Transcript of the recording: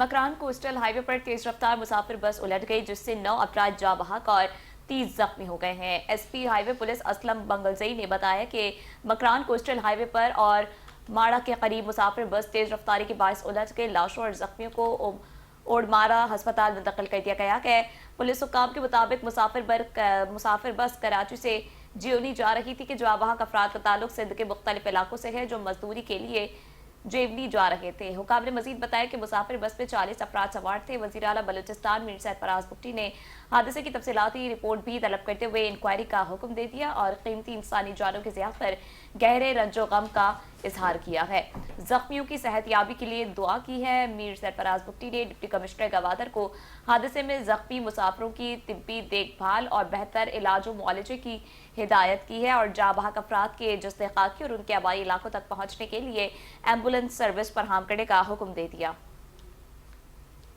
Makran coastal highway पर तेज रफ्तार मुसाफिर बस उलट गई, जिससे 9 अफराद जाँ बहक और 30 जख्मी हो गए हैं। SP highway police Aslam Bangulzai ने बताया कि मकरान कोस्टल हाईवे पर और माड़ा के करीब मुसाफिर बस तेज रफ्तारी के बायस उलट गई। लाशों और जख्मियों को ओडमारा अस्पताल मुंतकिल कर दिया गया है। पुलिस हुक्काम के मुताबिक मुसाफिर बस कराची से जियोनी जा रही थी कि जाँ बहक अफराद का ताल्लुक सिंध के मुख्तलिफ इलाकों से है, जो मजदूरी के लिए जेवनी जा रहे थे। हुकाम ने मजीद बताया कि मुसाफिर बस में 40 अफराद सवार थे। वज़ीर आला बलूचिस्तान मीर सैयद फराज भुट्टी ने हादसे की तफसीलाती रिपोर्ट भी तलब करते हुए इंक्वायरी का हुक्म दे दिया और कीमती इंसानी जानों की ज़िया पर गहरे रंजो गम का इजहार किया है। जख्मियों की सेहतयाबी के लिए दुआ की है। मीर सैयद फराज भुट्टी ने डिप्टी कमिश्नर गवादर को हादसे में जख्मी मुसाफिरों की तिब्बी देखभाल और बेहतर इलाज व मुआलजे की हिदायत की है और जाँ बहक अफराद के जस्ते खाकी और उनके आबाई इलाकों तक पहुँचने के लिए एम्बुलेंस सर्विस फराहम करने का हुक्म दे दिया।